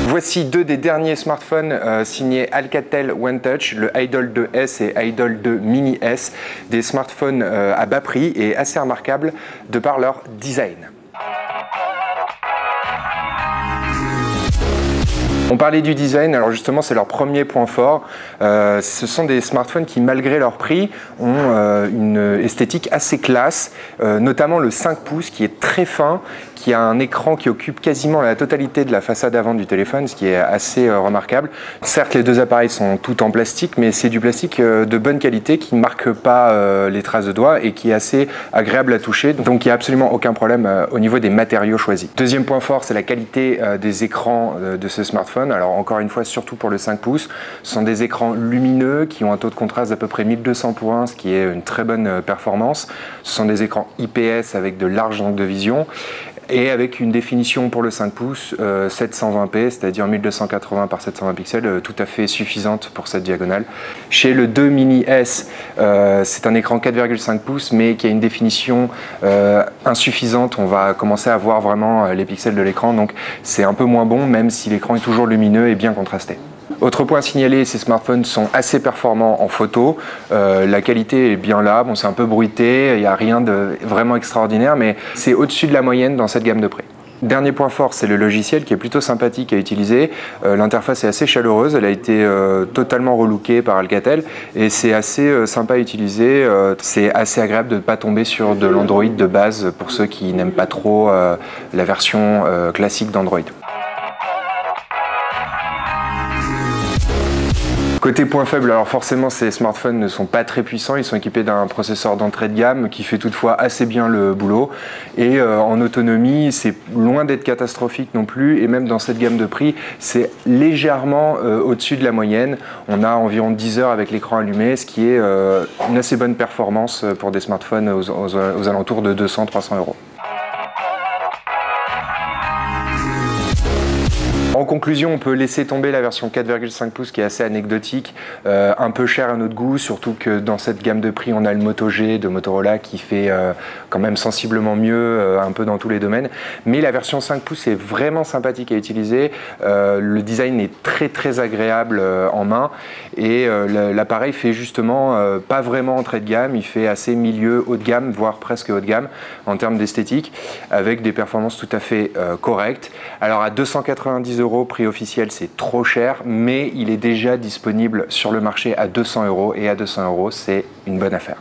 Voici deux des derniers smartphones signés Alcatel One Touch, le Idol 2S et Idol 2 Mini S, des smartphones à bas prix et assez remarquables de par leur design. On parlait du design, alors justement c'est leur premier point fort. Ce sont des smartphones qui, malgré leur prix, ont une esthétique assez classe, notamment le 5 pouces qui est très fin, qui a un écran qui occupe quasiment la totalité de la façade avant du téléphone, ce qui est assez remarquable. Certes, les deux appareils sont tout en plastique, mais c'est du plastique de bonne qualité qui ne marque pas les traces de doigts et qui est assez agréable à toucher. Donc il n'y a absolument aucun problème au niveau des matériaux choisis. Deuxième point fort, c'est la qualité des écrans de ce smartphone. Alors encore une fois, surtout pour le 5 pouces, ce sont des écrans lumineux qui ont un taux de contraste d'à peu près 1200 pour 1, ce qui est une très bonne performance. Ce sont des écrans IPS avec de larges angles de vision et avec une définition pour le 5 pouces 720p, c'est-à-dire 1280 par 720 pixels, tout à fait suffisante pour cette diagonale. Chez le 2 Mini S, c'est un écran 4,5 pouces, mais qui a une définition insuffisante. On va commencer à voir vraiment les pixels de l'écran, donc c'est un peu moins bon, même si l'écran est toujours lumineux et bien contrasté. Autre point à signaler, ces smartphones sont assez performants en photo. La qualité est bien là, bon, c'est un peu bruité, il n'y a rien de vraiment extraordinaire, mais c'est au-dessus de la moyenne dans cette gamme de prix. Dernier point fort, c'est le logiciel qui est plutôt sympathique à utiliser. L'interface est assez chaleureuse, elle a été totalement relookée par Alcatel et c'est assez sympa à utiliser. C'est assez agréable de ne pas tomber sur de l'Android de base pour ceux qui n'aiment pas trop la version classique d'Android. Côté point faible, alors forcément ces smartphones ne sont pas très puissants, ils sont équipés d'un processeur d'entrée de gamme qui fait toutefois assez bien le boulot et en autonomie c'est loin d'être catastrophique non plus et même dans cette gamme de prix c'est légèrement au-dessus de la moyenne. On a environ 10 heures avec l'écran allumé, ce qui est une assez bonne performance pour des smartphones aux alentours de 200-300 euros. En conclusion, on peut laisser tomber la version 4,5 pouces qui est assez anecdotique, un peu cher à notre goût, surtout que dans cette gamme de prix, on a le Moto G de Motorola qui fait quand même sensiblement mieux un peu dans tous les domaines. Mais la version 5 pouces est vraiment sympathique à utiliser, le design est très agréable en main et l'appareil fait justement pas vraiment entrée de gamme, il fait assez milieu haut de gamme, voire presque haut de gamme en termes d'esthétique, avec des performances tout à fait correctes. Alors à 290 €, prix officiel c'est trop cher, mais il est déjà disponible sur le marché à 200 € et à 200 € c'est une bonne affaire.